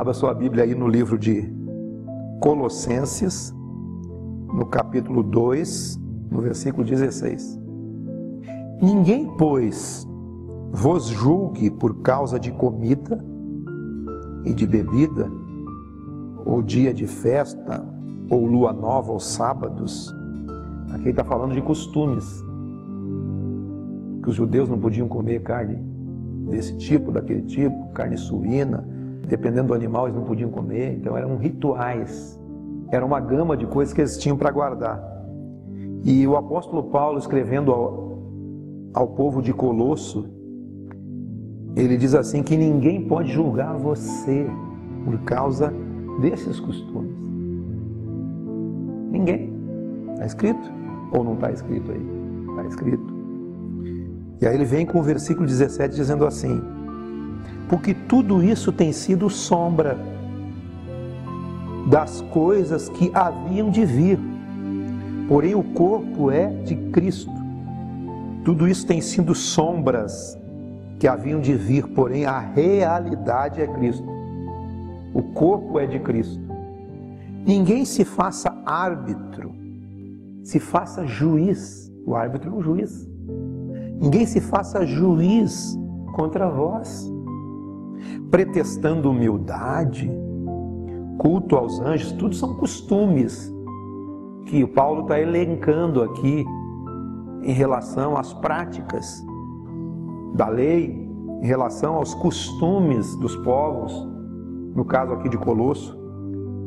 Abra sua Bíblia aí no livro de Colossenses, no capítulo 2, no versículo 16. Ninguém, pois, vos julgue por causa de comida e de bebida, ou dia de festa, ou lua nova, ou sábados. Aqui ele está falando de costumes, que os judeus não podiam comer carne desse tipo, daquele tipo, carne suína, dependendo do animal eles não podiam comer, então eram rituais, era uma gama de coisas que eles tinham para guardar. E o apóstolo Paulo, escrevendo ao povo de Colosso, ele diz assim, que ninguém pode julgar você por causa desses costumes. Ninguém. Está escrito? Ou não está escrito aí? Está escrito. E aí ele vem com o versículo 17 dizendo assim, porque tudo isso tem sido sombra das coisas que haviam de vir, porém o corpo é de Cristo. Tudo isso tem sido sombras que haviam de vir, porém a realidade é Cristo. O corpo é de Cristo. Ninguém se faça árbitro, se faça juiz. O árbitro é um juiz. Ninguém se faça juiz contra vós, pretextando humildade, culto aos anjos, tudo são costumes que o Paulo está elencando aqui em relação às práticas da lei, em relação aos costumes dos povos, no caso aqui de Colosso,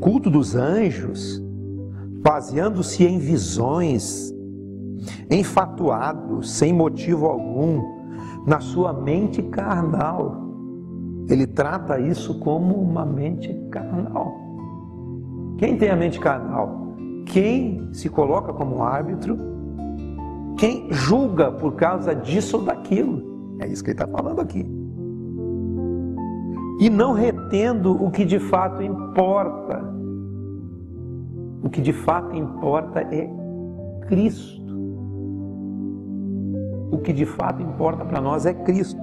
culto dos anjos, baseando-se em visões, enfatuado, sem motivo algum, na sua mente carnal. Ele trata isso como uma mente carnal. Quem tem a mente carnal? Quem se coloca como árbitro, quem julga por causa disso ou daquilo. É isso que ele está falando aqui. E não retendo o que de fato importa. O que de fato importa é Cristo. O que de fato importa para nós é Cristo.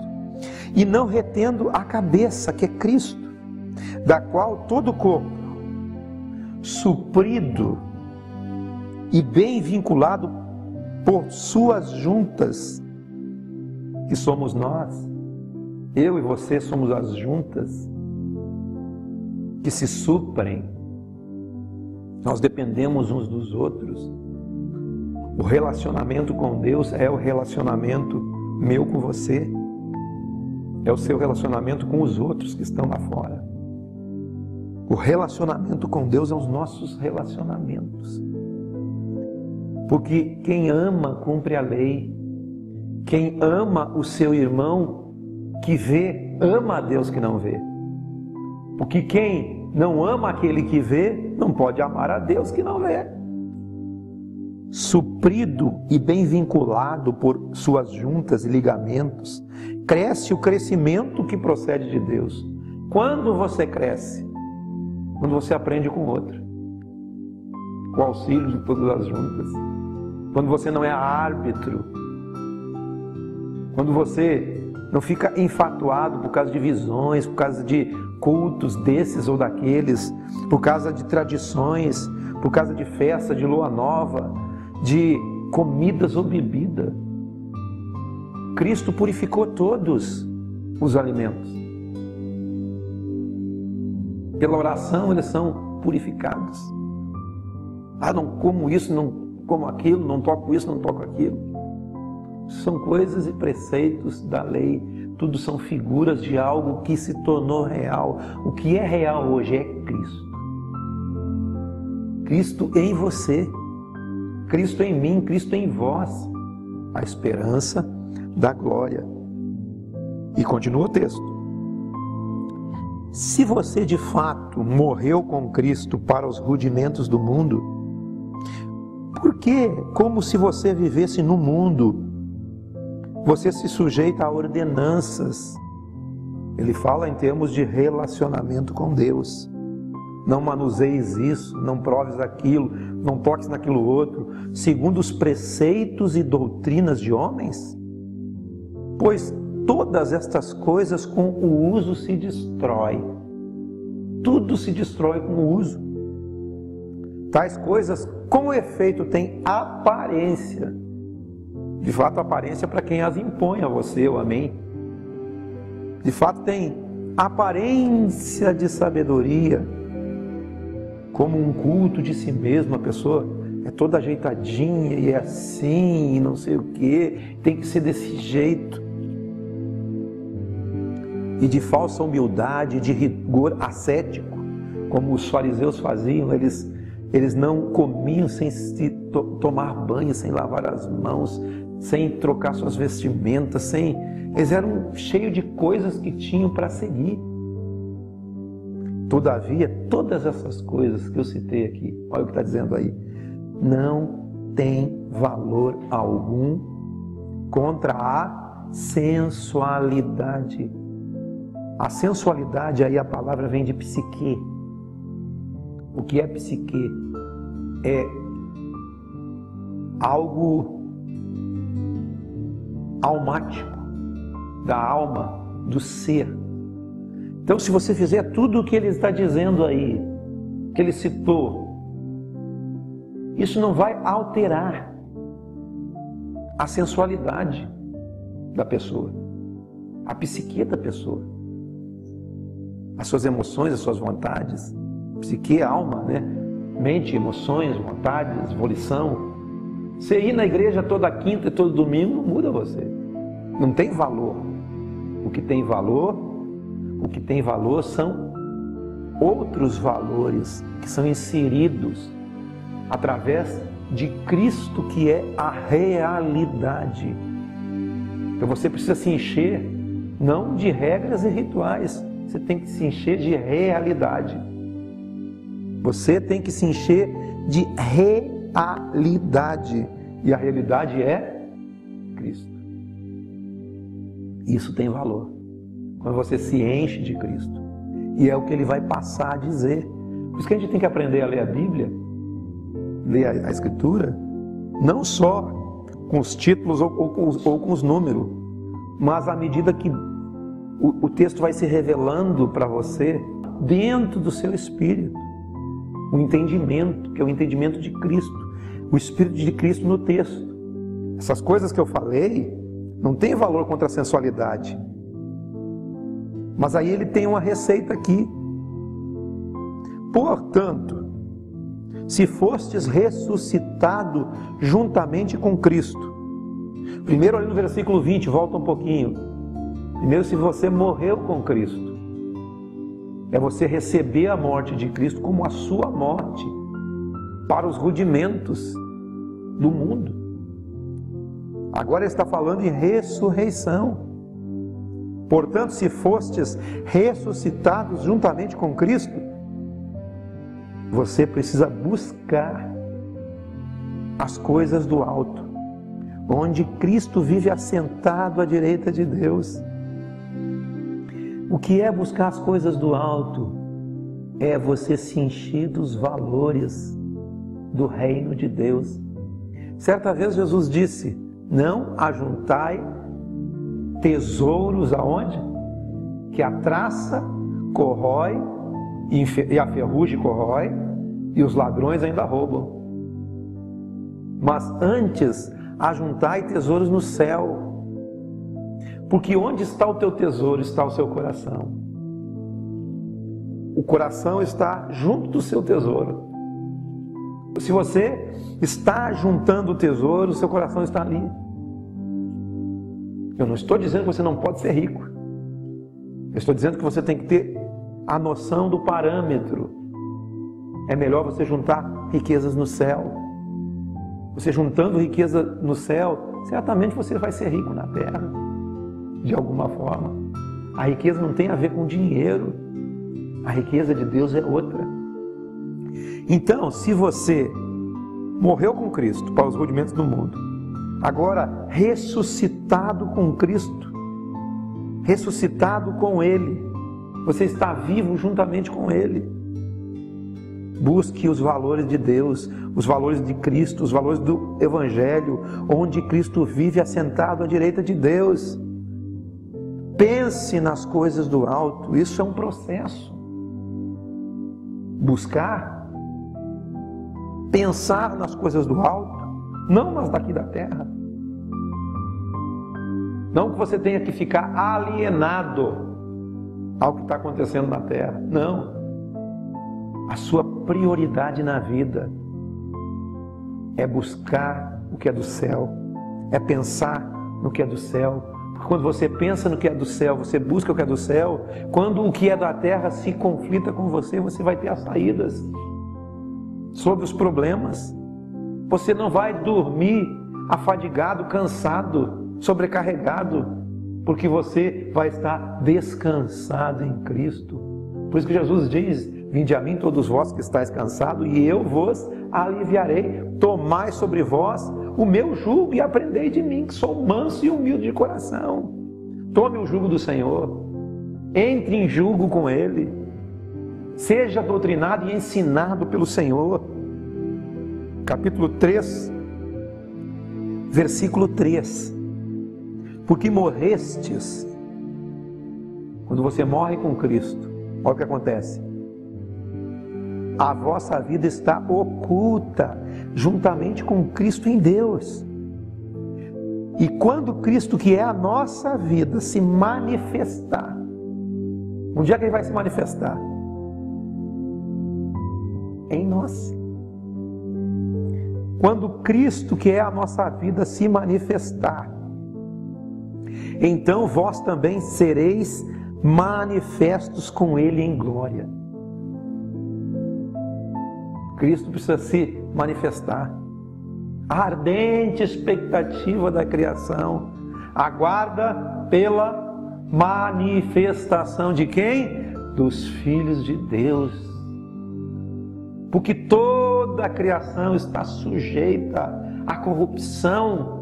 E não retendo a cabeça, que é Cristo, da qual todo o corpo, suprido e bem vinculado por suas juntas, que somos nós, eu e você somos as juntas que se suprem, nós dependemos uns dos outros. O relacionamento com Deus é o relacionamento meu com você, é o seu relacionamento com os outros que estão lá fora. O relacionamento com Deus é os nossos relacionamentos. Porque quem ama cumpre a lei. Quem ama o seu irmão que vê, ama a Deus que não vê. Porque quem não ama aquele que vê, não pode amar a Deus que não vê. Suprido e bem vinculado por suas juntas e ligamentos, cresce o crescimento que procede de Deus. Quando você cresce? Quando você aprende com o outro, com o auxílio de todas as juntas. Quando você não é árbitro. Quando você não fica enfatuado por causa de visões, por causa de cultos desses ou daqueles, por causa de tradições, por causa de festa, de lua nova, de comidas ou bebida. Cristo purificou todos os alimentos. Pela oração eles são purificados. Ah, não como isso, não como aquilo, não toco isso, não toco aquilo. São coisas e preceitos da lei. Tudo são figuras de algo que se tornou real. O que é real hoje é Cristo. Cristo em você. Cristo em mim, Cristo em vós, a esperança da glória. E continua o texto. Se você de fato morreu com Cristo para os rudimentos do mundo, por que, como se você vivesse no mundo, você se sujeita a ordenanças? Ele fala em termos de relacionamento com Deus. Não manuseis isso, não proves aquilo, não toques naquilo outro, segundo os preceitos e doutrinas de homens? Pois todas estas coisas com o uso se destrói. tudo se destrói com o uso. Tais coisas, com efeito, têm aparência. De fato, aparência para quem as impõe a você ou a mim. De fato, tem aparência de sabedoria, como um culto de si mesmo. A pessoa é toda ajeitadinha e é assim, e não sei o quê, tem que ser desse jeito. E de falsa humildade, de rigor ascético, como os fariseus faziam. Eles não comiam sem tomar banho, sem lavar as mãos, sem trocar suas vestimentas, eles eram cheios de coisas que tinham para seguir. Todavia, todas essas coisas que eu citei aqui, olha o que está dizendo aí, não tem valor algum contra a sensualidade. A sensualidade, aí a palavra vem de psique. O que é psique? É algo almático, da alma, do ser. Então, se você fizer tudo o que ele está dizendo aí, que ele citou, isso não vai alterar a sensualidade da pessoa, a psique da pessoa, as suas emoções, as suas vontades. Psique, alma, né? Mente, emoções, vontades, volição. Você ir na igreja toda quinta e todo domingo não muda você. Não tem valor. O que tem valor são outros valores que são inseridos através de Cristo, que é a realidade. Então você precisa se encher não de regras e rituais, você tem que se encher de realidade. Você tem que se encher de realidade. E a realidade é Cristo. Isso tem valor. Quando você se enche de Cristo. E é o que Ele vai passar a dizer. Por isso que a gente tem que aprender a ler a Bíblia, ler a Escritura, não só com os títulos ou com os números, mas à medida que o texto vai se revelando para você dentro do seu espírito. O entendimento, que é o entendimento de Cristo, o Espírito de Cristo no texto. Essas coisas que eu falei não tem valor contra a sensualidade. Mas aí ele tem uma receita aqui. Portanto, se fostes ressuscitado juntamente com Cristo. Primeiro ali no versículo 20, volta um pouquinho. Primeiro, se você morreu com Cristo. É você receber a morte de Cristo como a sua morte para os rudimentos do mundo. Agora ele está falando em ressurreição. Portanto, se fostes ressuscitados juntamente com Cristo, você precisa buscar as coisas do alto, onde Cristo vive assentado à direita de Deus. O que é buscar as coisas do alto? É você se encher dos valores do reino de Deus. Certa vez Jesus disse: não ajuntai tesouros aonde? Que a traça corrói e a ferrugem corrói e os ladrões ainda roubam. Mas antes ajuntai tesouros no céu. Porque onde está o teu tesouro, está o seu coração. O coração está junto do seu tesouro. Se você está juntando o tesouro, o seu coração está ali. Eu não estou dizendo que você não pode ser rico. Eu estou dizendo que você tem que ter a noção do parâmetro. É melhor você juntar riquezas no céu. Você juntando riqueza no céu, certamente você vai ser rico na terra. De alguma forma. A riqueza não tem a ver com dinheiro. A riqueza de Deus é outra. Então, se você morreu com Cristo para os rudimentos do mundo, agora ressuscitado com Cristo, ressuscitado com Ele, você está vivo juntamente com Ele. Busque os valores de Deus, os valores de Cristo, os valores do Evangelho, onde Cristo vive assentado à direita de Deus. Pense nas coisas do alto. Isso é um processo. buscar, pensar nas coisas do alto, não nas daqui da terra. Não que você tenha que ficar alienado ao que está acontecendo na terra. Não. A sua prioridade na vida é buscar o que é do céu, é pensar no que é do céu. Porque quando você pensa no que é do céu, você busca o que é do céu, quando o que é da terra se conflita com você, você vai ter as saídas sobre os problemas. Você não vai dormir afadigado, cansado, sobrecarregado, porque você vai estar descansado em Cristo. Por isso que Jesus diz: vinde a mim todos vós que estáis cansados, e eu vos aliviarei. Tomai sobre vós o meu jugo e aprendei de mim, que sou manso e humilde de coração. Tome o jugo do Senhor, entre em jugo com Ele, seja doutrinado e ensinado pelo Senhor. Capítulo 3, versículo 3. Porque morrestes. Quando você morre com Cristo, olha o que acontece. A vossa vida está oculta juntamente com Cristo em Deus. E quando Cristo, que é a nossa vida, se manifestar, onde é que Ele vai se manifestar? Em nós. Quando Cristo, que é a nossa vida, se manifestar, então vós também sereis manifestos com Ele em glória. Cristo precisa se manifestar. A ardente expectativa da criação aguarda pela manifestação de quem? Dos filhos de Deus. Porque toda a criação está sujeita à corrupção,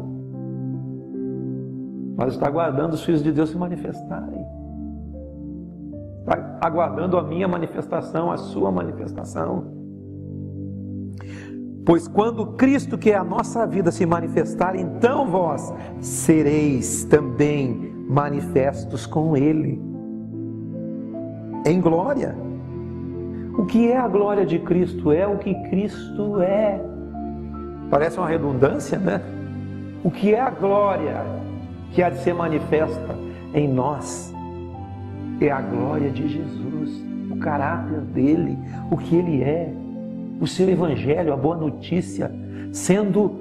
mas está aguardando os filhos de Deus se manifestarem. Está aguardando a minha manifestação, a sua manifestação. Pois quando Cristo, que é a nossa vida, se manifestar, então vós sereis também manifestos com Ele em glória. O que é a glória de Cristo? É o que Cristo é. Parece uma redundância, né? O que é a glória que há de ser manifesta em nós? É a glória de Jesus, o caráter dele, o que ele é, o seu evangelho, a boa notícia, sendo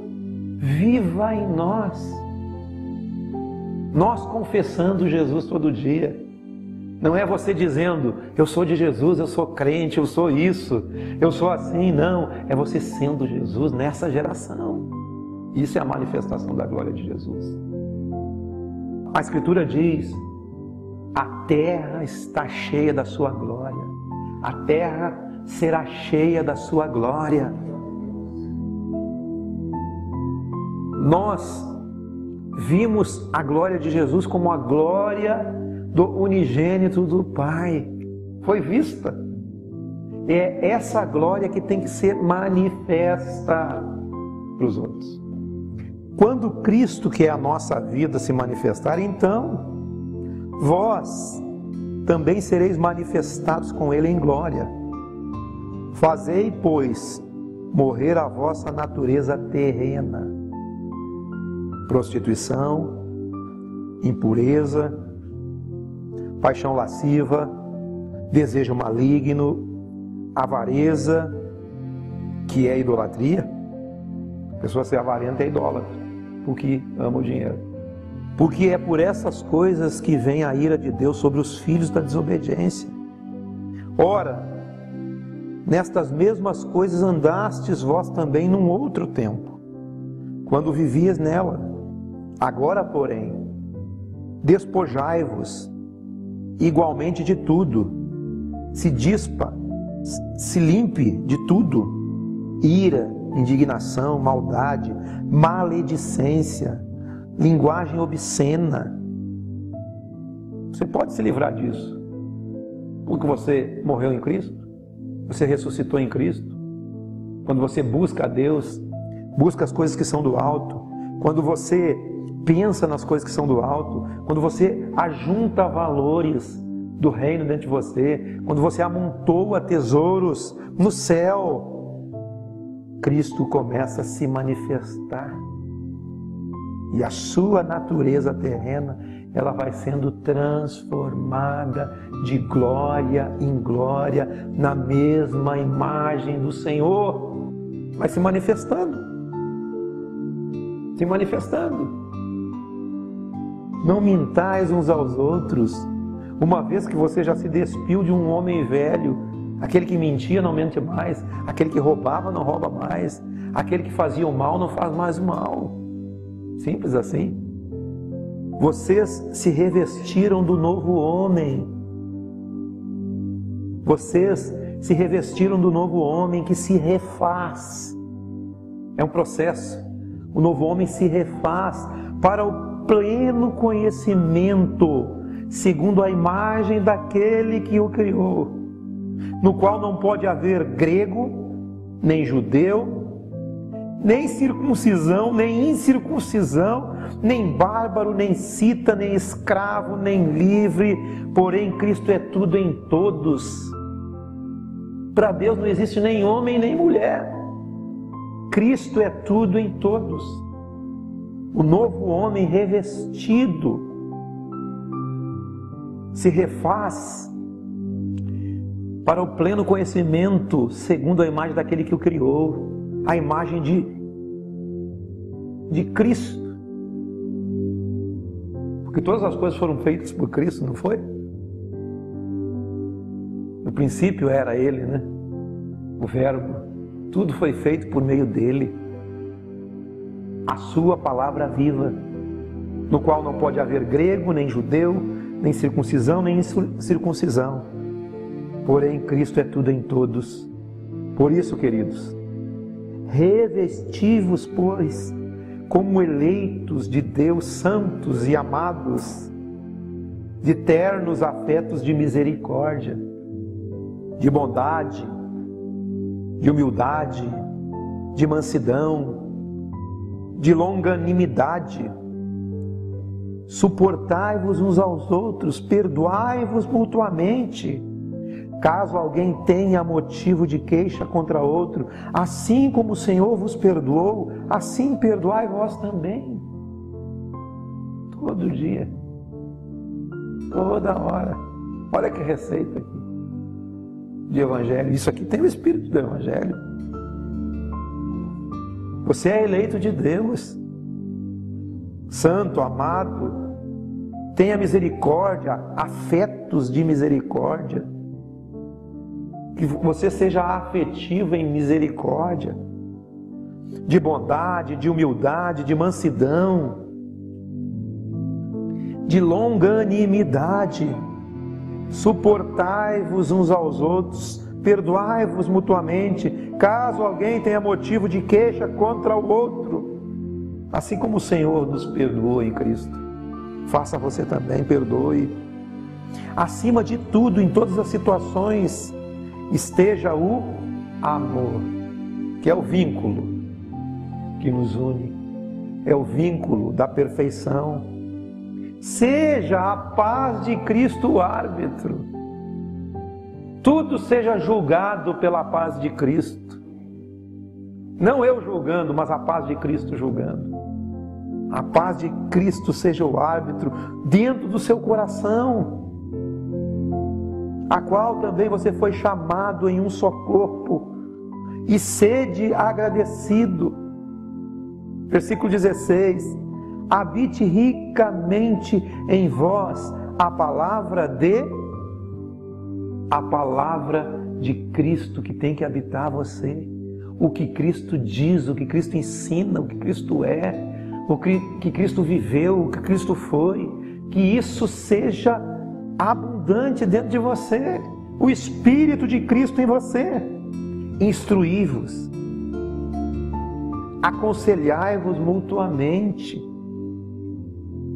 viva em nós. Nós confessando Jesus todo dia. Não é você dizendo, eu sou de Jesus, eu sou crente, eu sou isso, eu sou assim. Não, é você sendo Jesus nessa geração. Isso é a manifestação da glória de Jesus. A Escritura diz, a terra está cheia da sua glória. A terra será cheia da sua glória. Nós vimos a glória de Jesus como a glória do unigênito do Pai. Foi vista. É essa glória que tem que ser manifesta para os outros. Quando Cristo, que é a nossa vida, se manifestar, então vós também sereis manifestados com Ele em glória. Fazei, pois, morrer a vossa natureza terrena, prostituição, impureza, paixão lasciva, desejo maligno, avareza, que é idolatria. A pessoa ser avarenta é idólatra, porque ama o dinheiro. Porque é por essas coisas que vem a ira de Deus sobre os filhos da desobediência. Ora, nestas mesmas coisas andastes vós também num outro tempo, quando vivias nela. Agora, porém, despojai-vos igualmente de tudo, se dispa, se limpe de tudo, ira, indignação, maldade, maledicência, linguagem obscena. Você pode se livrar disso, porque você morreu em Cristo, você ressuscitou em Cristo. Quando você busca a Deus, busca as coisas que são do alto, quando você pensa nas coisas que são do alto, quando você ajunta valores do reino dentro de você, quando você amontoa tesouros no céu, Cristo começa a se manifestar. E a sua natureza terrena, ela vai sendo transformada de glória em glória, na mesma imagem do Senhor. Vai se manifestando. Se manifestando. Não mintais uns aos outros, uma vez que você já se despiu de um homem velho. Aquele que mentia não mente mais, aquele que roubava não rouba mais, aquele que fazia o mal não faz mais o mal. Simples assim. Vocês se revestiram do novo homem. Vocês se revestiram do novo homem que se refaz. É um processo. O novo homem se refaz para o pleno conhecimento, segundo a imagem daquele que o criou, no qual não pode haver grego, nem judeu, nem circuncisão, nem incircuncisão, nem bárbaro, nem cita, nem escravo, nem livre, porém Cristo é tudo em todos. Para Deus não existe nem homem nem mulher. Cristo é tudo em todos. O novo homem revestido se refaz para o pleno conhecimento, segundo a imagem daquele que o criou, a imagem de Cristo. Porque todas as coisas foram feitas por Cristo, não foi? No princípio era Ele, né? O Verbo. Tudo foi feito por meio dele. A sua palavra viva, no qual não pode haver grego, nem judeu, nem circuncisão, nem incircuncisão. Porém, Cristo é tudo em todos. Por isso, queridos, revesti-vos, pois, como eleitos de Deus, santos e amados, de ternos afetos de misericórdia, de bondade, de humildade, de mansidão, de longanimidade. Suportai-vos uns aos outros, perdoai-vos mutuamente, caso alguém tenha motivo de queixa contra outro, assim como o Senhor vos perdoou, assim perdoai vós também. Todo dia, toda hora. Olha que receita aqui de Evangelho. Isso aqui tem o Espírito do Evangelho. Você é eleito de Deus, santo, amado, tenha misericórdia, afetos de misericórdia, que você seja afetivo em misericórdia, de bondade, de humildade, de mansidão, de longanimidade. Suportai-vos uns aos outros, perdoai-vos mutuamente, caso alguém tenha motivo de queixa contra o outro, assim como o Senhor nos perdoou em Cristo. Faça você também, perdoe. Acima de tudo, em todas as situações, esteja o amor, que é o vínculo que nos une, é o vínculo da perfeição. Seja a paz de Cristo o árbitro. Tudo seja julgado pela paz de Cristo. Não eu julgando, mas a paz de Cristo julgando. A paz de Cristo seja o árbitro dentro do seu coração, a qual também você foi chamado em um só corpo, e sede agradecido. Versículo 16: habite ricamente em vós a palavra de Cristo, que tem que habitar você. O que Cristo diz, o que Cristo ensina, o que Cristo é, o que Cristo viveu, o que Cristo foi, que isso seja abundante dentro de você, o Espírito de Cristo em você. Instruí-vos, aconselhai-vos mutuamente,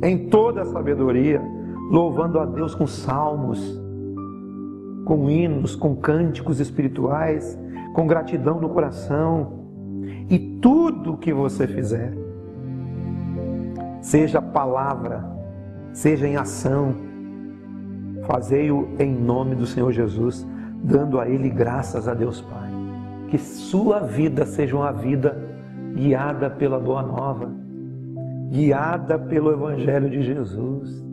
em toda a sabedoria, louvando a Deus com salmos, com hinos, com cânticos espirituais, com gratidão no coração. E tudo o que você fizer, seja palavra, seja em ação, Fazei-o em nome do Senhor Jesus, dando a Ele graças a Deus Pai. Que sua vida seja uma vida guiada pela Boa Nova, guiada pelo Evangelho de Jesus,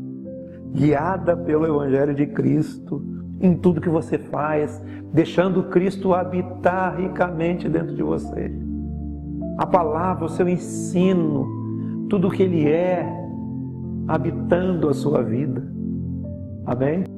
guiada pelo Evangelho de Cristo, em tudo que você faz, deixando Cristo habitar ricamente dentro de você. A palavra, o seu ensino, tudo o que Ele é, habitando a sua vida. Amém?